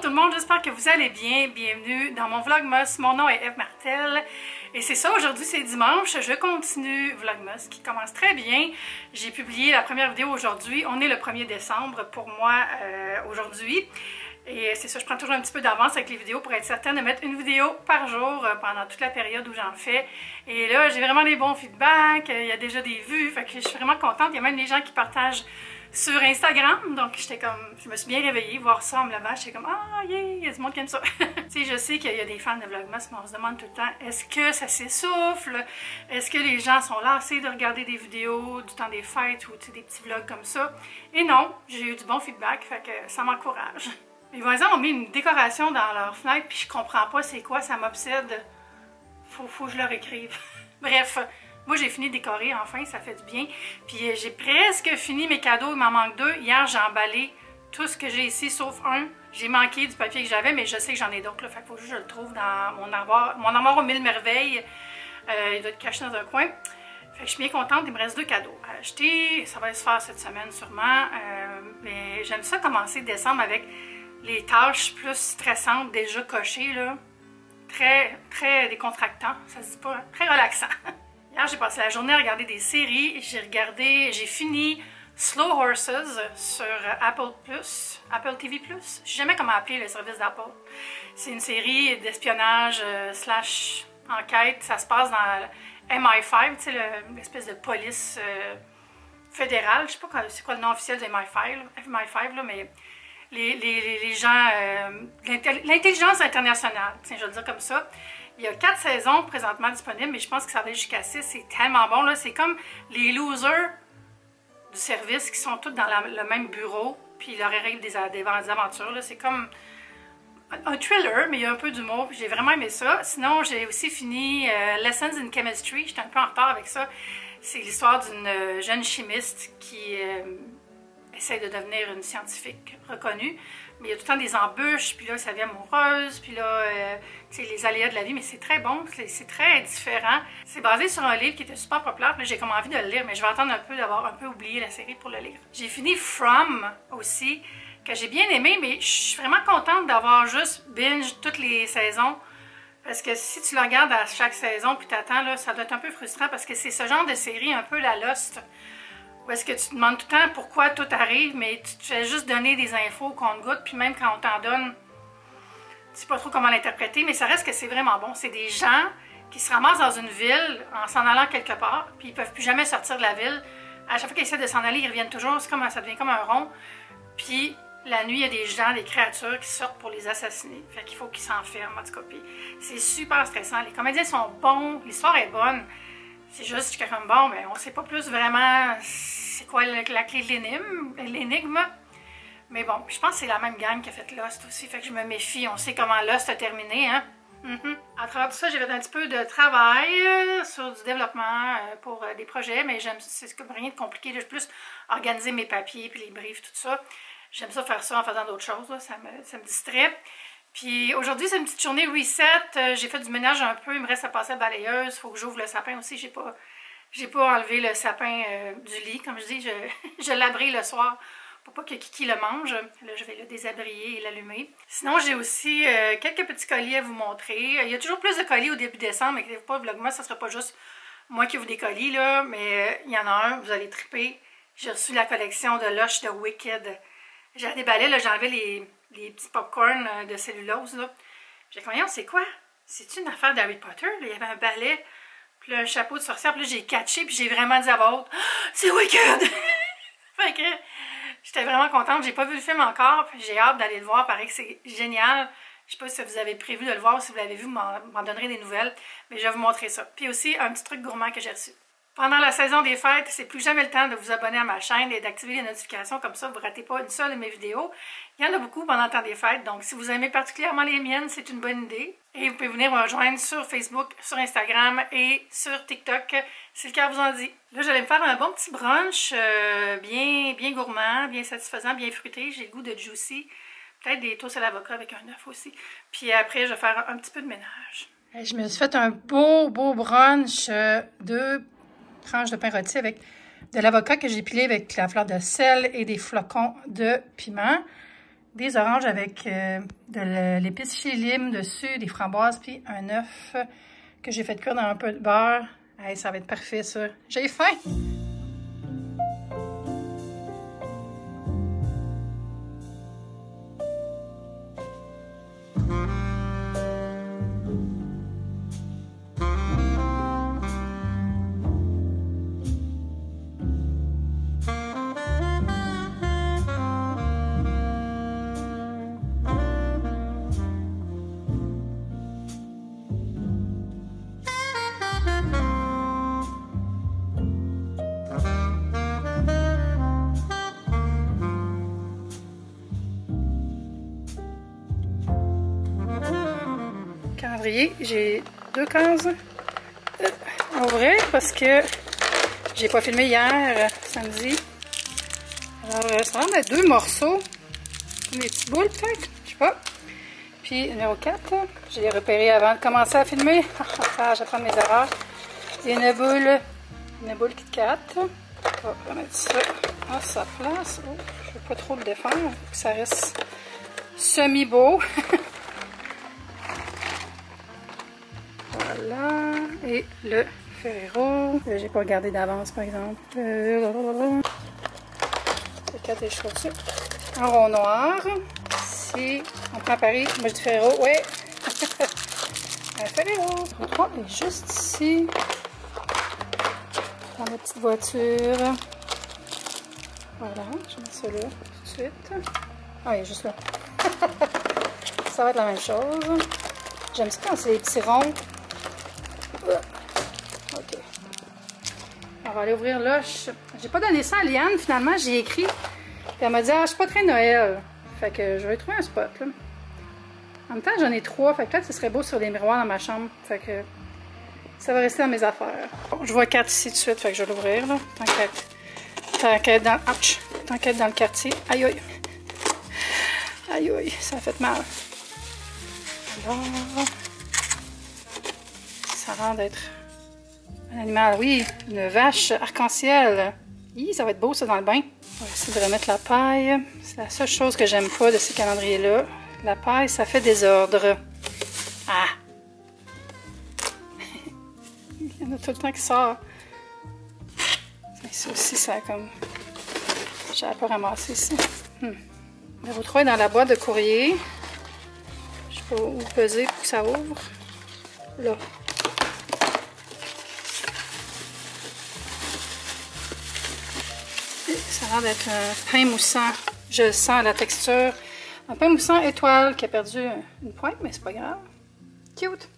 tout le monde, j'espère que vous allez bien. Bienvenue dans mon Vlogmas. Mon nom est Eve Martel et c'est ça, aujourd'hui c'est dimanche. Je continue Vlogmas qui commence très bien. J'ai publié la première vidéo aujourd'hui. On est le 1er décembre pour moi aujourd'hui. Et c'est ça, je prends toujours un petit peu d'avance avec les vidéos pour être certaine de mettre une vidéo par jour pendant toute la période où j'en fais. Et là, j'ai vraiment des bons feedbacks, il y a déjà des vues, fait que je suis vraiment contente. Il y a même des gens qui partagent sur Instagram, donc j'étais comme, je me suis bien réveillée, voir ça en me levant, j'étais comme, ah yeah, il y a du monde qui aime ça. Tu sais, je sais qu'il y a des fans de Vlogmas, mais on se demande tout le temps, est-ce que ça s'essouffle? Est-ce que les gens sont lassés de regarder des vidéos du temps des fêtes ou des petits vlogs comme ça? Et non, j'ai eu du bon feedback, fait que ça m'encourage. Mes voisins ont mis une décoration dans leur fenêtre, puis je comprends pas c'est quoi, ça m'obsède. Faut que je leur écrive. Bref, moi j'ai fini de décorer, enfin, ça fait du bien. Puis j'ai presque fini mes cadeaux, il m'en manque 2. Hier, j'ai emballé tout ce que j'ai ici, sauf un. J'ai manqué du papier que j'avais, mais je sais que j'en ai d'autres, là. Fait qu'il faut juste que je le trouve dans mon armoire. Mon armoire aux 1000 merveilles. Il doit être caché dans un coin. Fait que je suis bien contente, il me reste 2 cadeaux à acheter. Ça va se faire cette semaine sûrement. Mais j'aime ça commencer décembre avec les tâches plus stressantes déjà cochées, là. Très décontractant, ça se dit pas, hein? Très relaxant. Hier, j'ai passé la journée à regarder des séries. J'ai fini Slow Horses sur Apple TV+. Je sais jamais comment appeler le service d'Apple. C'est une série d'espionnage slash enquête. Ça se passe dans MI5, tu sais, l'espèce de police fédérale. Je sais pas c'est quoi le nom officiel de MI5, là, mais les gens, l'intelligence internationale, tiens, je vais le dire comme ça. Il y a 4 saisons présentement disponibles, mais je pense que ça va aller jusqu'à 6. C'est tellement bon, là. C'est comme les losers du service qui sont tous dans le même bureau, puis il leur arrive des aventures, là. C'est comme un thriller, mais il y a un peu d'humour, puis j'ai vraiment aimé ça. Sinon, j'ai aussi fini Lessons in Chemistry. J'étais un peu en retard avec ça. C'est l'histoire d'une jeune chimiste qui essaie de devenir une scientifique reconnue, mais il y a tout le temps des embûches, puis là, ça vient amoureuse, puis là, tu sais, les aléas de la vie, mais c'est très bon, c'est très différent. C'est basé sur un livre qui était super populaire, puis j'ai comme envie de le lire, mais je vais attendre un peu d'avoir un peu oublié la série pour le lire. J'ai fini From aussi, que j'ai bien aimé, mais je suis vraiment contente d'avoir juste binge toutes les saisons, parce que si tu le regardes à chaque saison, puis t'attends, là, ça doit être un peu frustrant, parce que c'est ce genre de série, un peu la Lost, où est-ce que tu te demandes tout le temps pourquoi tout arrive, mais tu te fais juste donner des infos qu'on te goûte, puis même quand on t'en donne, tu sais pas trop comment l'interpréter, mais ça reste que c'est vraiment bon. C'est des gens qui se ramassent dans une ville en s'en allant quelque part, puis ils peuvent plus jamais sortir de la ville. À chaque fois qu'ils essaient de s'en aller, ils reviennent toujours, ça devient comme un rond. Puis la nuit, il y a des gens, des créatures qui sortent pour les assassiner. Fait qu'il faut qu'ils s'enferment, en tout cas. Puis c'est super stressant. Les comédiens sont bons, l'histoire est bonne. C'est juste que comme bon, ben, on sait pas plus vraiment c'est quoi la clé de l'énigme. Mais bon, je pense que c'est la même gang qui a fait Lost aussi, fait que je me méfie. On sait comment Lost a terminé, hein. À travers tout ça, j'ai fait un petit peu de travail sur du développement pour des projets, mais c'est comme rien de compliqué. J'ai plus organiser mes papiers, puis les briefs, tout ça. J'aime ça faire ça en faisant d'autres choses, là. Ça me distrait. Puis aujourd'hui, c'est une petite journée reset. J'ai fait du ménage un peu. Il me reste à passer à la balayeuse. Il faut que j'ouvre le sapin aussi. J'ai pas enlevé le sapin du lit. Comme je dis, je l'abris le soir pour pas que Kiki le mange. Là, je vais le désabrier et l'allumer. Sinon, j'ai aussi quelques petits colis à vous montrer. Il y a toujours plus de colis au début décembre. Inquiétez-vous pas, Vlogmas, ça sera pas juste moi qui ouvre des colis, là. Mais il y en a un, vous allez triper. J'ai reçu la collection de Lush de Wicked. J'ai déballé, là, j'ai enlevé les petits popcorn de cellulose, là. J'ai dit, voyons, c'est quoi? C'est-tu une affaire d'Harry Potter? Là, il y avait un balai, puis là, un chapeau de sorcière, puis là, j'ai catché, puis j'ai vraiment dit à voix haute, oh, c'est Wicked! Fait que j'étais vraiment contente. J'ai pas vu le film encore, puis j'ai hâte d'aller le voir. Il paraît que c'est génial. Je sais pas si vous avez prévu de le voir ou si vous l'avez vu, vous m'en donnerez des nouvelles. Mais je vais vous montrer ça. Puis aussi, un petit truc gourmand que j'ai reçu. Pendant la saison des fêtes, c'est plus jamais le temps de vous abonner à ma chaîne et d'activer les notifications, comme ça vous ne ratez pas une seule de mes vidéos. Il y en a beaucoup pendant le temps des fêtes, donc si vous aimez particulièrement les miennes, c'est une bonne idée. Et vous pouvez venir me rejoindre sur Facebook, sur Instagram et sur TikTok, si le cœur vous en dit. Là, j'allais me faire un bon petit brunch, bien gourmand, bien satisfaisant, bien fruité. J'ai le goût de juicy, peut-être des toasts à l'avocat avec un œuf aussi. Puis après, je vais faire un petit peu de ménage. Je me suis fait un beau brunch de tranche de pain rôti avec de l'avocat que j'ai pilé avec la fleur de sel et des flocons de piment. des oranges avec de l'épice chili lime dessus, des framboises, puis un œuf que j'ai fait cuire dans un peu de beurre. Hey, ça va être parfait, ça. J'ai faim! J'ai 2 cases à ouvrir parce que j'ai pas filmé hier, samedi. Alors, ça va être 2 morceaux. Des petits boules, peut-être, je sais pas. Puis, numéro 4, je l'ai repéré avant de commencer à filmer. J'apprends mes erreurs. Et une boule Kit Kat. On va remettre ça à sa place. Oh, je veux pas trop le défendre, pour que ça reste semi-beau. Voilà, et le Ferrero. J'ai pas regardé d'avance, par exemple. Le 4 des chaussures. Un rond noir. Ici, on prend Paris. Moi, je dis Ferrero. Oui! Un Ferrero. Le 3 est juste ici. Dans la petite voiture. Voilà, je mets ça là tout de suite. Ah, il est juste là. Ça va être la même chose. J'aime ça quand c'est des petits ronds. Ok. On va aller ouvrir là. J'ai pas donné ça à Liane, finalement, j'ai écrit. Puis elle m'a dit, ah, je suis pas très Noël. Fait que je vais trouver un spot, là. En même temps, j'en ai 3. Fait que peut-être que ce serait beau sur les miroirs dans ma chambre. Fait que ça va rester dans mes affaires. Bon, je vois 4 ici tout de suite. Fait que je vais l'ouvrir, là. Tant qu'à être dans le quartier. Aïe, aïe. Aïe, aïe. Ça a fait mal. Alors, ça a l'air d'être un animal, oui, une vache arc-en-ciel. Ça va être beau ça dans le bain. On va essayer de remettre la paille. C'est la seule chose que j'aime pas de ces calendriers-là. La paille, ça fait désordre. Ah! Il y en a tout le temps qui sort. Ça aussi, ça a comme... J'avais pas ramassé ici. Numéro 3 est dans la boîte de courrier. Je sais pas où peser pour que ça ouvre. Là. Ça a l'air d'être un pain moussant. Je le sens à la texture. Un pain moussant étoile qui a perdu une pointe, mais c'est pas grave. Cute!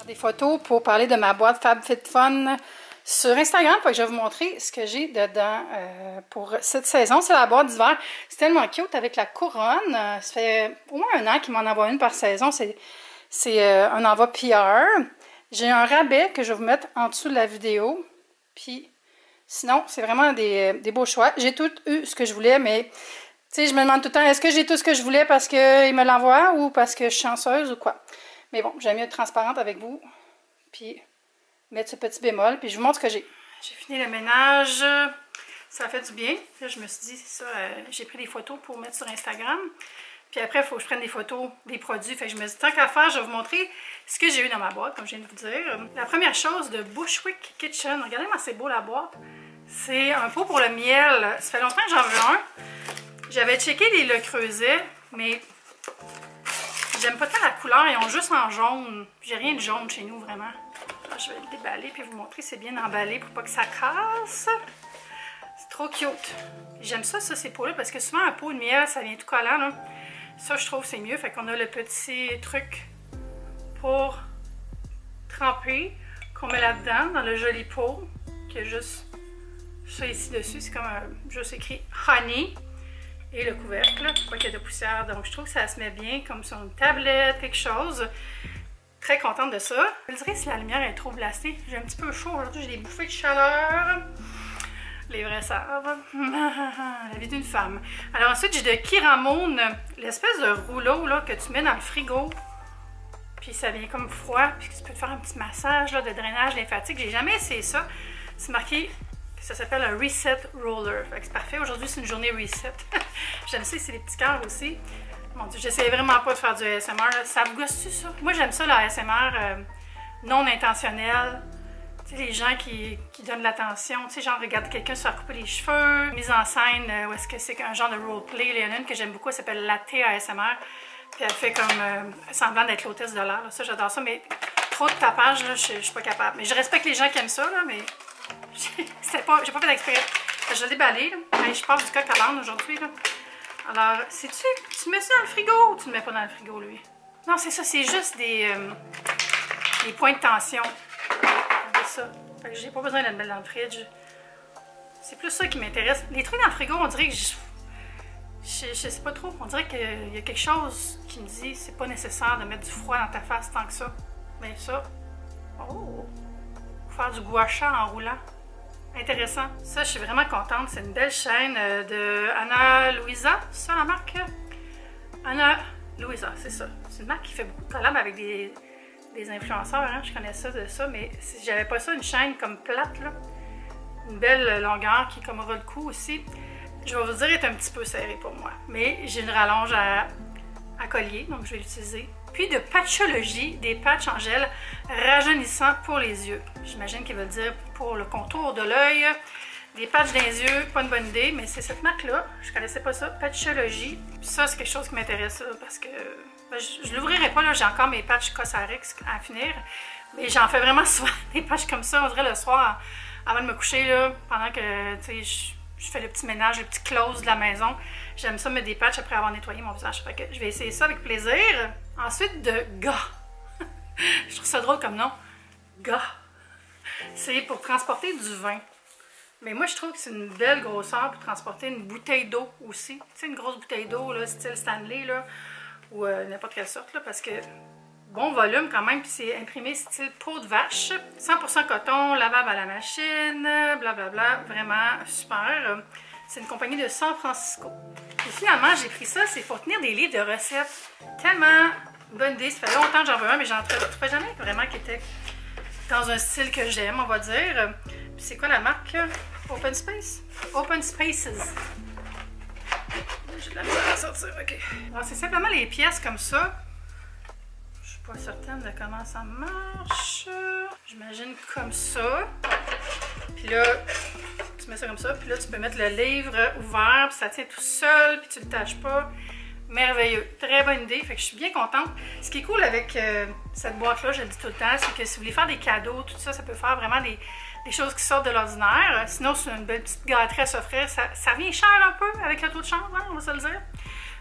Des photos pour parler de ma boîte FabFitFun sur Instagram. Fait que je vais vous montrer ce que j'ai dedans pour cette saison. C'est la boîte d'hiver. C'est tellement cute avec la couronne. Ça fait au moins 1 an qu'il m'en envoie une par saison. C'est un envoi PR. J'ai un rabais que je vais vous mettre en dessous de la vidéo. Puis sinon, c'est vraiment des beaux choix. J'ai tout eu ce que je voulais, mais tu sais, je me demande tout le temps, est-ce que j'ai tout ce que je voulais parce qu'il me l'envoie ou parce que je suis chanceuse ou quoi? Mais bon, j'aime mieux être transparente avec vous. Puis mettre ce petit bémol. Puis je vous montre ce que j'ai. J'ai fini le ménage. Ça a fait du bien. Là, je me suis dit, c'est ça, j'ai pris des photos pour mettre sur Instagram. Puis après, il faut que je prenne des photos des produits. Fait que je me dis, tant qu'à faire, je vais vous montrer ce que j'ai eu dans ma boîte, comme je viens de vous dire. La première chose de Bushwick Kitchen. Regardez comment c'est beau la boîte. C'est un pot pour le miel. Ça fait longtemps que j'en veux un. J'avais checké les Le Creuset, mais j'aime pas tant la couleur. Ils ont juste en jaune. J'ai rien de jaune chez nous, vraiment. Alors, je vais le déballer puis vous montrer. C'est bien emballé pour pas que ça casse. C'est trop cute. J'aime ça, ces pots-là, parce que souvent, un pot de miel, ça vient tout collant, là. Ça, je trouve c'est mieux. Fait qu'on a le petit truc pour tremper qu'on met là-dedans, dans le joli pot, qui est juste ça ici dessus. C'est comme juste écrit Honey. Et le couvercle, pour pas qu'il y ait de poussière. Donc, je trouve que ça se met bien comme sur une tablette, quelque chose. Très contente de ça. Je dirais si la lumière est trop blastée. J'ai un petit peu chaud aujourd'hui, j'ai des bouffées de chaleur. Les vrais savent. La vie d'une femme. Alors ensuite, j'ai de Kiramune, l'espèce de rouleau là, que tu mets dans le frigo. Puis ça vient comme froid. Puis tu peux te faire un petit massage là, de drainage lymphatique. J'ai jamais essayé ça. C'est marqué Ça s'appelle un Reset Roller. C'est parfait. Aujourd'hui, c'est une journée reset. J'aime ça, c'est les petits cœurs aussi. Mon Dieu, j'essaie vraiment pas de faire du ASMR. Ça vous gosse-tu, ça? Moi, j'aime ça, le ASMR non intentionnel. Tu sais, les gens qui donnent de l'attention. Tu sais, genre, regarder quelqu'un se faire couper les cheveux. Mise en scène, où est-ce que c'est un genre de roleplay. Il y en a une que j'aime beaucoup, elle s'appelle Latte ASMR. Puis elle fait comme semblant d'être l'hôtesse de l'air. Ça, j'adore ça, mais trop de tapage, là, je suis pas capable. Mais je respecte les gens qui aiment ça, là, mais j'ai pas fait d'exprès. Je l'ai déballé, là. Je passe du coq à l'âne aujourd'hui, là. Alors, sais-tu, tu mets ça dans le frigo ou tu le mets pas dans le frigo, lui? Non, c'est ça, c'est juste des points de tension. C'est ça. Fait que j'ai pas besoin de le mettre dans le fridge. C'est plus ça qui m'intéresse. Les trucs dans le frigo, on dirait que je sais pas trop. On dirait qu'il y a quelque chose qui me dit c'est pas nécessaire de mettre du froid dans ta face tant que ça. Mais ça, oh! Faire du gua sha en roulant. Intéressant. Ça, je suis vraiment contente. C'est une belle chaîne de Ana Luisa. C'est ça la marque? Ana Luisa, c'est ça. C'est une marque qui fait beaucoup de collabs avec des influenceurs. Hein? Je connais ça de ça, mais si j'avais pas ça, une chaîne comme plate, là, une belle longueur qui comme le cou aussi, je vais vous dire, est un petit peu serrée pour moi. Mais j'ai une rallonge à collier, donc je vais l'utiliser. Puis de Patchologie, des patchs en gel rajeunissants pour les yeux. J'imagine qu'ils veulent dire pour le contour de l'œil. Des patchs dans les yeux, pas une bonne idée, mais c'est cette marque-là. Je connaissais pas ça, Patchologie. Puis ça, c'est quelque chose qui m'intéresse parce que ben, je l'ouvrirai pas, là. J'ai encore mes patchs Cosrx à finir. Mais j'en fais vraiment souvent des patchs comme ça, on dirait le soir, avant de me coucher, là, pendant que, tu sais, je fais le petit ménage, le petit close de la maison. J'aime ça mettre des patchs après avoir nettoyé mon visage. Fait que je vais essayer ça avec plaisir. Ensuite, de Ga. Je trouve ça drôle comme nom. Ga. C'est pour transporter du vin. Mais moi, je trouve que c'est une belle grosseur pour transporter une bouteille d'eau aussi. Tu sais, une grosse bouteille d'eau, style Stanley, là, ou n'importe quelle sorte, là, parce que bon volume quand même, puis c'est imprimé style peau de vache. 100% coton, lavable à la machine, blablabla. Vraiment super. C'est une compagnie de San Francisco. Et finalement, j'ai pris ça, c'est pour tenir des livres de recettes. Tellement bonne idée. Ça fait longtemps que j'en veux un, mais j'en trouvais jamais vraiment qui était dans un style que j'aime, on va dire. Puis c'est quoi la marque? Open Space? Open Spaces. J'ai de la misère à sortir, ok. Alors, c'est simplement les pièces comme ça. Je suis pas certaine de comment ça marche. J'imagine comme ça. Puis là, tu mets ça comme ça. Puis là, tu peux mettre le livre ouvert. Puis ça tient tout seul. Puis tu le tâches pas. Merveilleux. Très bonne idée. Fait que je suis bien contente. Ce qui est cool avec cette boîte-là, je le dis tout le temps, c'est que si vous voulez faire des cadeaux, tout ça, ça peut faire vraiment des choses qui sortent de l'ordinaire. Sinon, c'est une belle petite gâterie à s'offrir. Ça revient cher un peu avec le taux de change, hein, on va se le dire.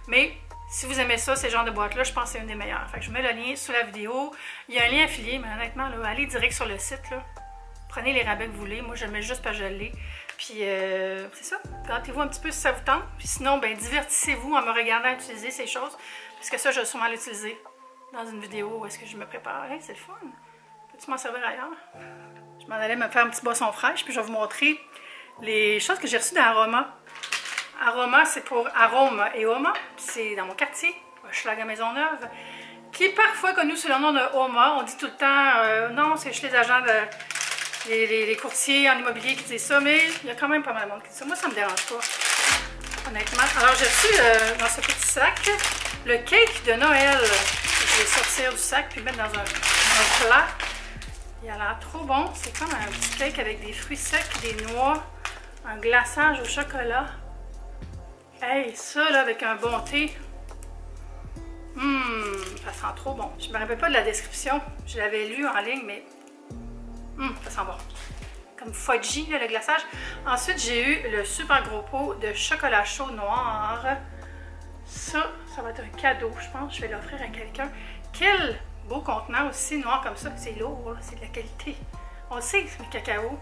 Mais si vous aimez ça, ces genres de boîtes-là, je pense que c'est une des meilleures. Fait que je mets le lien sous la vidéo. Il y a un lien affilié, mais honnêtement, là, allez direct sur le site. Là. Prenez les rabais que vous voulez. Moi, je le mets juste parce que je l'ai. Puis, c'est ça. Gâtez-vous un petit peu si ça vous tente. Puis sinon, ben divertissez-vous en me regardant utiliser ces choses. Parce que ça, je vais sûrement l'utiliser dans une vidéo où est-ce que je me prépare. Hey, c'est le fun. Peux-tu m'en servir ailleurs? Je m'en allais me faire un petit boisson fraîche. Puis, je vais vous montrer les choses que j'ai reçues d'Aroma. Aroma, c'est pour Arôme et Oma. C'est dans mon quartier, Hochelaga Maisonneuve, qui est parfois connu sous le nom de Oma. On dit tout le temps, non, c'est juste les agents, les courtiers en immobilier qui disent ça, mais il y a quand même pas mal de monde qui dit ça. Moi, ça me dérange pas, honnêtement. Alors, j'ai reçu dans ce petit sac le cake de Noël. Je vais sortir du sac puis le mettre dans un plat. Il a l'air trop bon. C'est comme un petit cake avec des fruits secs, des noix, un glaçage au chocolat. Hey, ça là, avec un bon thé. Ça sent trop bon. Je me rappelle pas de la description. Je l'avais lu en ligne, mais ça sent bon. Comme fudgy, là, le glaçage. Ensuite, j'ai eu le super gros pot de chocolat chaud noir. Ça va être un cadeau, je pense. Je vais l'offrir à quelqu'un. Quel beau contenant aussi, noir comme ça. C'est lourd, c'est de la qualité. On le sait, le cacao.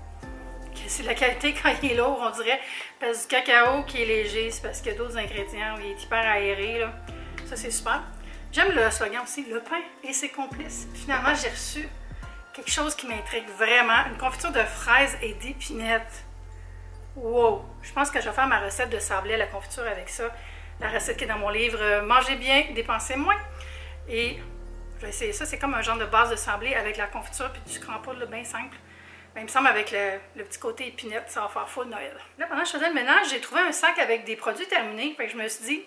C'est de la qualité quand il est lourd, on dirait. Parce que du cacao qui est léger, c'est parce qu'il y a d'autres ingrédients, il est hyper aéré. Là. Ça, c'est super. J'aime le slogan aussi, le pain et ses complices. Finalement, j'ai reçu quelque chose qui m'intrigue vraiment. Une confiture de fraises et d'épinettes. Wow! Je pense que je vais faire ma recette de sablé à la confiture avec ça. La recette qui est dans mon livre « Mangez bien, dépensez moins ». Et je vais essayer ça. C'est comme un genre de base de sablé avec la confiture puis du sucre en poudre, bien simple. Ben, il me semble avec le petit côté épinette, ça va faire full Noël. Là, pendant que je faisais le ménage, j'ai trouvé un sac avec des produits terminés. Fait que je me suis dit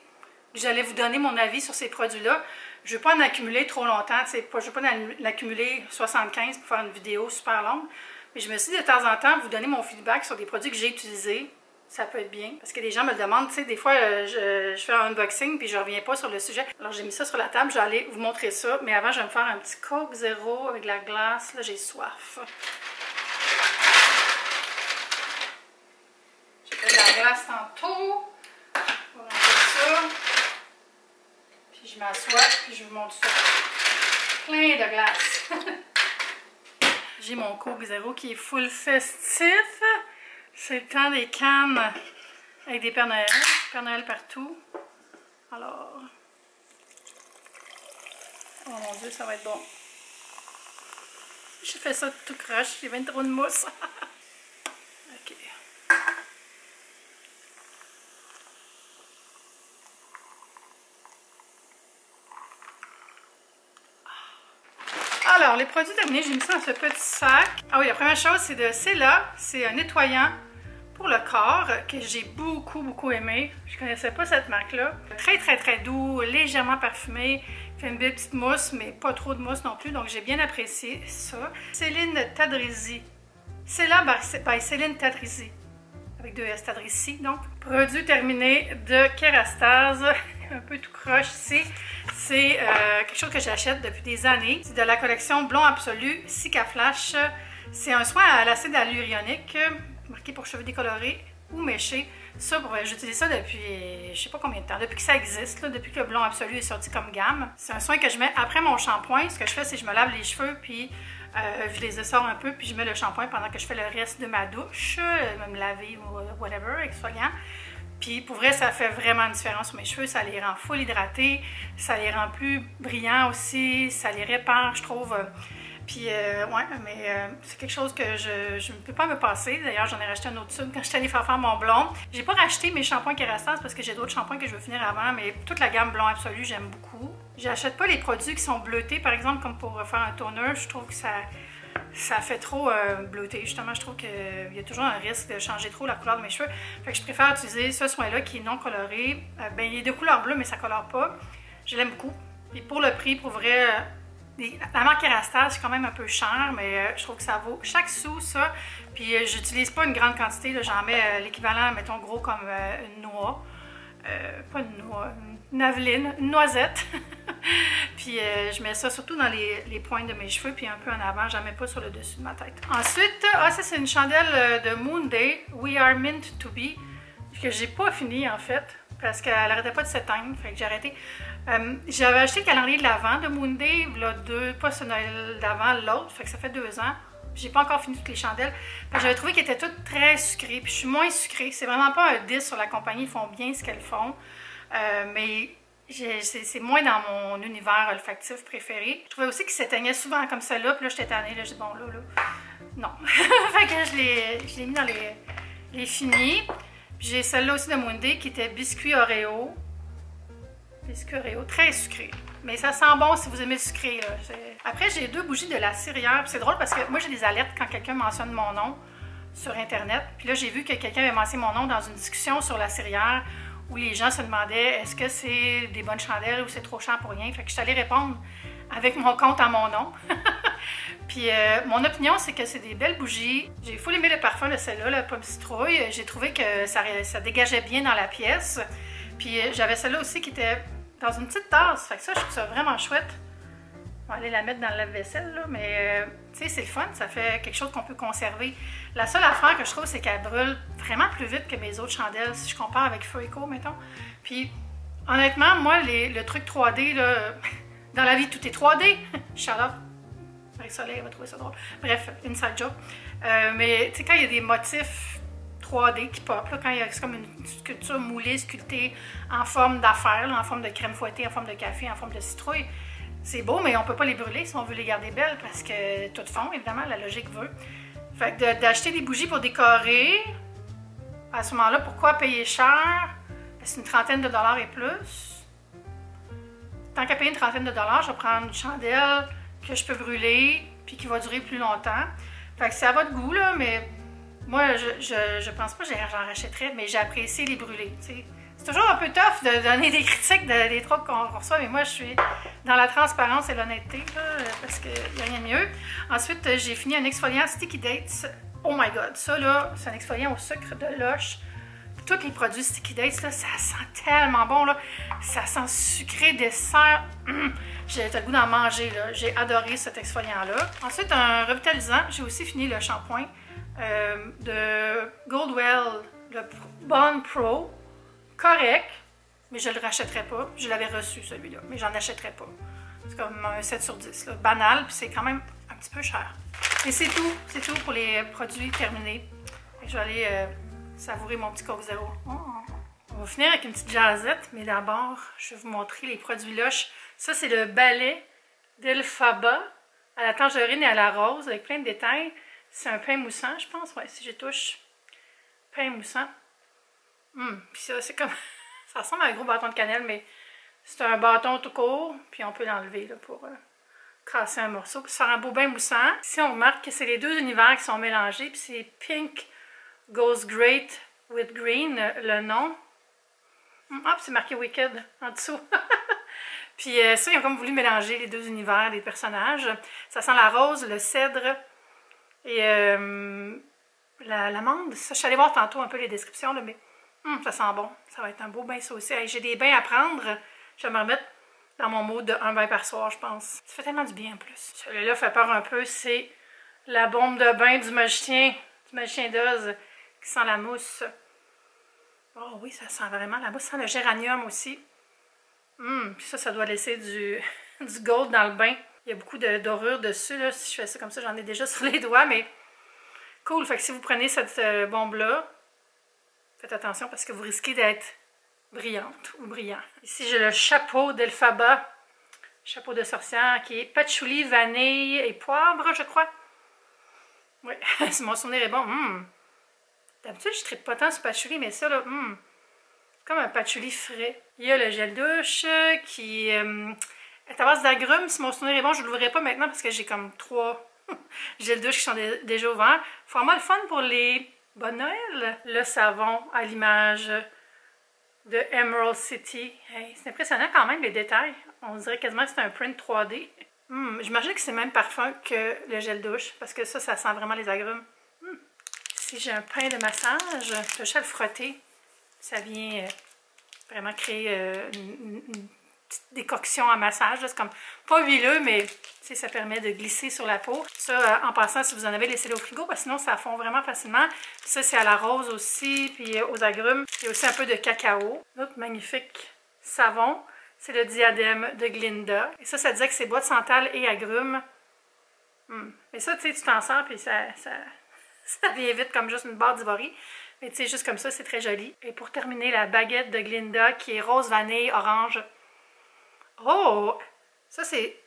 que j'allais vous donner mon avis sur ces produits-là. Je ne veux pas en accumuler trop longtemps. Je ne veux pas en accumuler 75 pour faire une vidéo super longue. Mais je me suis dit de temps en temps vous donner mon feedback sur des produits que j'ai utilisés. Ça peut être bien. Parce que les gens me le demandent, tu sais, des fois, je fais un unboxing puis je reviens pas sur le sujet. Alors, j'ai mis ça sur la table, je vais aller vous montrer ça. Mais avant, je vais me faire un petit Coke Zéro avec la glace. Là, j'ai soif. J'ai fait de la glace tantôt. On va faire ça. Puis je m'assois, puis je vous montre ça. Plein de glace. J'ai mon Coke Zéro qui est full festif. C'est le temps des cannes avec des Pères Noël. Père Noël partout. Alors. Oh mon Dieu, ça va être bon. J'ai fait ça tout croche. J'ai bien trop de mousse. OK. Alors, les produits terminés, j'ai mis ça dans ce petit sac. Ah oui, la première chose, c'est de Cela. C'est un nettoyant pour le corps que j'ai beaucoup aimé. Je ne connaissais pas cette marque-là. Très doux, légèrement parfumé. Il fait une belle petite mousse, mais pas trop de mousse non plus. Donc, j'ai bien apprécié ça. Céline Tadrizi. Cela by Céline Tadrizi. Avec 2 S, Tadrizi, donc. Produit terminé de Kerastase. Un peu tout croche ici. C'est quelque chose que j'achète depuis des années. C'est de la collection Blond Absolu Cicaflash. C'est un soin à l'acide hyaluronique, marqué pour cheveux décolorés ou méchés. Ça, j'utilise ça depuis je sais pas combien de temps, depuis que ça existe, là, depuis que le Blond Absolu est sorti comme gamme. C'est un soin que je mets après mon shampoing. Ce que je fais, c'est que je me lave les cheveux, puis je les essore un peu, puis je mets le shampoing pendant que je fais le reste de ma douche, me laver ou whatever, exfoliant. Puis pour vrai, ça fait vraiment une différence sur mes cheveux. Ça les rend full hydratés, ça les rend plus brillants aussi, ça les répare, je trouve. Puis ouais, mais c'est quelque chose que je ne peux pas me passer. D'ailleurs, j'en ai racheté un autre tube quand j'étais allée faire mon blond. J'ai pas racheté mes shampoings Kerastase parce que j'ai d'autres shampoings que je veux finir avant, mais toute la gamme Blond Absolu, j'aime beaucoup. J'achète pas les produits qui sont bleutés, par exemple, comme pour faire un toner. Je trouve que ça fait trop bleuté. Justement, je trouve qu'il y a toujours un risque de changer trop la couleur de mes cheveux. Fait que je préfère utiliser ce soin-là qui est non coloré. Ben, il est de couleur bleue, mais ça ne colore pas. Je l'aime beaucoup. Et pour le prix, pour vrai, la marque Kerastase, c'est quand même un peu cher, mais je trouve que ça vaut chaque sou, ça. Puis j'utilise pas une grande quantité. J'en mets l'équivalent, mettons, gros comme une noix. Pas une noix, une aveline, une noisette. Puis je mets ça surtout dans les pointes de mes cheveux, puis un peu en avant, j'en mets pas sur le dessus de ma tête. Ensuite, ça c'est une chandelle de Moon Day, We Are Meant to Be, que j'ai pas fini en fait, parce qu'elle arrêtait pas de s'éteindre, fait que j'ai arrêté. J'avais acheté le calendrier de l'Avent de Moon Day, là, pas ce Noël d'avant, l'autre, fait que ça fait 2 ans. J'ai pas encore fini toutes les chandelles. J'avais trouvé qu'elles étaient toutes très sucrées, puis je suis moins sucrée. C'est vraiment pas un 10 sur la compagnie, ils font bien ce qu'elles font, mais c'est moins dans mon univers olfactif préféré. Je trouvais aussi qu'ils s'éteignaient souvent comme ça là, puis là j'étais tannée, là j'ai dit bon là, non. Fait que je l'ai mis dans les finis. Puis j'ai celle-là aussi de Moon Day qui était biscuit Oreo. Biscuit Oreo, très sucré. Mais ça sent bon si vous aimez le sucré. Là. Après, j'ai 2 bougies de la cirière. C'est drôle parce que moi, j'ai des alertes quand quelqu'un mentionne mon nom sur Internet. Puis là, j'ai vu que quelqu'un avait mentionné mon nom dans une discussion sur la cirière où les gens se demandaient est-ce que c'est des bonnes chandelles ou c'est trop cher pour rien. Fait que je suis allée répondre avec mon compte à mon nom. Puis mon opinion, c'est que c'est des belles bougies. J'ai full aimé le parfum de celle-là, la pomme citrouille. J'ai trouvé que ça dégageait bien dans la pièce. Puis j'avais celle-là aussi qui était dans une petite tasse. Fait que ça, je trouve ça vraiment chouette. On va aller la mettre dans le lave-vaisselle, là. Mais tu sais, c'est le fun. Ça fait quelque chose qu'on peut conserver. La seule affaire que je trouve, c'est qu'elle brûle vraiment plus vite que mes autres chandelles, si je compare avec Feu Eco, mettons. Puis honnêtement, moi, le truc 3D, là, dans la vie, tout est 3D. Shut up. Marie-Soleil va trouver ça drôle. Bref, inside joke. Mais tu sais, quand il y a des motifs 3D qui pop, là, quand c'est comme une sculpture moulée, sculptée en forme d'affaires, en forme de crème fouettée, en forme de café, en forme de citrouille, c'est beau, mais on ne peut pas les brûler si on veut les garder belles parce que tout fond, évidemment, la logique veut. Fait que d'acheter des bougies pour décorer, à ce moment-là, pourquoi payer cher? C'est une trentaine de dollars et plus. Tant qu'à payer une trentaine de dollars, je vais prendre une chandelle que je peux brûler puis qui va durer plus longtemps. Fait que c'est à votre goût, là, mais moi, je pense pas que j'en rachèterais, mais j'ai apprécié les brûlés, tu sais. C'est toujours un peu tough de donner des critiques des trucs qu'on reçoit, mais moi, je suis dans la transparence et l'honnêteté, parce qu'il n'y a rien de mieux. Ensuite, j'ai fini un exfoliant Sticky Dates. Oh my god, ça, là, c'est un exfoliant au sucre de Lush. Tous les produits Sticky Dates, là, ça sent tellement bon, là. Ça sent sucré, dessert. J'ai le goût d'en manger, là. J'ai adoré cet exfoliant-là. Ensuite, un revitalisant. J'ai aussi fini le shampoing de Goldwell, le Bond Pro. Correct, mais je le rachèterais pas. Je l'avais reçu, celui-là, mais j'en achèterais pas. C'est comme un 7 sur 10, là. Banal, puis c'est quand même un petit peu cher. Et c'est tout pour les produits terminés. Et je vais aller savourer mon petit Coke Zéro. On va finir avec une petite jasette, mais d'abord, je vais vous montrer les produits Lush. Ça, c'est le balai d'Elphaba à la tangerine et à la rose, avec plein de détails. C'est un pain moussant, je pense. Ouais, si je touche, pain moussant. Puis ça, c'est comme... ça ressemble à un gros bâton de cannelle, mais c'est un bâton tout court, puis on peut l'enlever pour casser un morceau, puis se faire un beau bain moussant. Ici, on remarque que c'est les deux univers qui sont mélangés, puis c'est Pink Goes Great with Green, le nom. Ah, puis c'est marqué Wicked en dessous. Puis ça, ils ont comme voulu mélanger les deux univers des personnages. Ça sent la rose, le cèdre et l'amande. Ça, je suis allée voir tantôt un peu les descriptions, là, mais... ça sent bon. Ça va être un beau bain saucé. Hey, j'ai des bains à prendre. Je vais me remettre dans mon mode de un bain par soir, je pense. Ça fait tellement du bien en plus. Celui-là fait peur un peu. C'est la bombe de bain du magicien d'Oz qui sent la mousse. Oh oui, ça sent vraiment la mousse. Ça sent le géranium aussi. Puis ça doit laisser du gold dans le bain. Il y a beaucoup de dorure dessus. Là. Si je fais ça comme ça, j'en ai déjà sur les doigts. Mais cool. Fait que si vous prenez cette bombe-là, faites attention parce que vous risquez d'être brillante ou brillant. Ici, j'ai le chapeau d'Elphaba, chapeau de sorcière, qui est patchouli, vanille et poivre, je crois. Oui, si mon souvenir est bon. D'habitude, je ne tripe pas tant sur patchouli, mais ça, là, comme un patchouli frais. Il y a le gel douche qui est à base d'agrumes. Si mon souvenir est bon, je ne l'ouvrirai pas maintenant parce que j'ai comme 3 gels douche qui sont déjà ouverts. Vraiment le fun pour les... Bonne Noël! Le savon à l'image de Emerald City. Hey, c'est impressionnant quand même les détails. On dirait quasiment que c'est un print 3D. J'imagine que c'est le même parfum que le gel douche parce que ça sent vraiment les agrumes. Ici, j'ai un pain de massage. Je vais le frotter. Ça vient vraiment créer une petite décoction à massage. C'est comme pas huileux, mais ça permet de glisser sur la peau. Ça, en passant, si vous en avez, laissez-le au frigo, parce que sinon, ça fond vraiment facilement. Puis ça, c'est à la rose aussi, puis aux agrumes. Il y a aussi un peu de cacao. L'autre magnifique savon, c'est le diadème de Glinda. Et ça disait que c'est bois de santal et agrumes. Mais ça, tu sais, tu t'en sers, puis ça vient vite comme juste une barre d'ivory. Mais tu sais, juste comme ça, c'est très joli. Et pour terminer, la baguette de Glinda, qui est rose, vanille, orange. Oh! Ça, c'est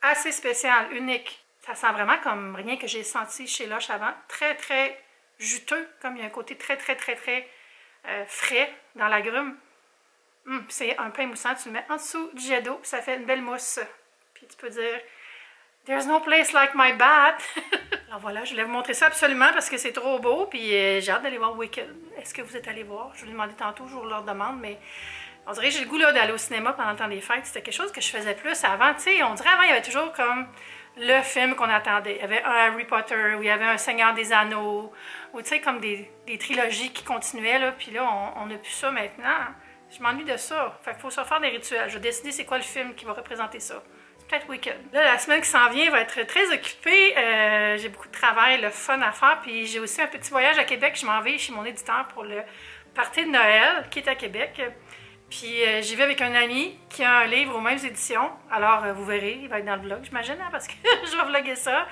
assez spécial, unique. Ça sent vraiment comme rien que j'ai senti chez Lush avant. Très, très juteux, comme il y a un côté très, très, très, très frais dans l'agrume. C'est un pain moussant, tu le mets en dessous du jet d'eau, ça fait une belle mousse. Puis tu peux dire « There's no place like my bath ». Alors voilà, je voulais vous montrer ça absolument parce que c'est trop beau. Puis j'ai hâte d'aller voir Wicked. Est-ce que vous êtes allés voir? Je vous l'ai demandé tantôt, je vous leur demande, mais... On dirait que j'ai le goût d'aller au cinéma pendant le temps des fêtes. C'était quelque chose que je faisais plus avant. Tu sais, on dirait avant, il y avait toujours comme le film qu'on attendait. Il y avait un Harry Potter, ou il y avait un Seigneur des Anneaux, ou tu sais, comme des trilogies qui continuaient. Là. Puis là, on n'a plus ça maintenant. Je m'ennuie de ça. Fait qu'il faut se faire des rituels. Je vais décider c'est quoi le film qui va représenter ça. C'est peut-être Wicked. Là, la semaine qui s'en vient va être très occupée. J'ai beaucoup de travail, le fun à faire. Puis j'ai aussi un petit voyage à Québec. Je m'en vais chez mon éditeur pour le party de Noël, qui est à Québec. Puis j'y vais avec un ami qui a un livre aux mêmes éditions. Alors vous verrez, il va être dans le vlog, j'imagine, hein, parce que je vais vlogger ça.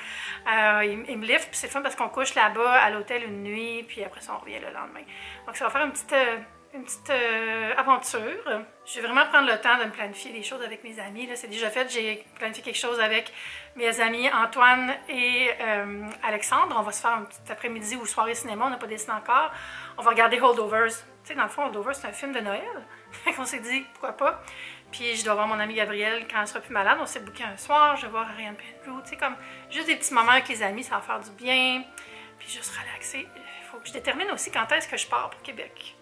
Il me lift, puis c'est le fun parce qu'on couche là-bas à l'hôtel une nuit, puis après ça on revient le lendemain. Donc ça va faire une petite aventure. Je vais vraiment prendre le temps de me planifier des choses avec mes amis. Là, c'est déjà fait, j'ai planifié quelque chose avec mes amis Antoine et Alexandre. On va se faire un petit après-midi ou soirée cinéma, on n'a pas décidé encore. On va regarder Holdovers. Tu sais, dans le fond, Holdovers, c'est un film de Noël. On s'est dit, pourquoi pas. Puis je dois voir mon amie Gabrielle quand elle sera plus malade. On s'est booké un soir, je vais voir Ariane Penrou. Tu sais, comme juste des petits moments avec les amis, ça va faire du bien. Puis juste relaxer. Il faut que je détermine aussi quand est-ce que je pars pour Québec.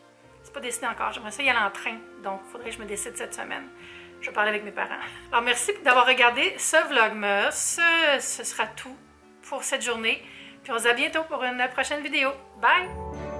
C'est pas décidé encore. J'aimerais ça y aller en train. Donc, il faudrait que je me décide cette semaine. Je vais parler avec mes parents. Alors, merci d'avoir regardé ce Vlogmas. Ce sera tout pour cette journée. Puis on se dit à bientôt pour une prochaine vidéo. Bye!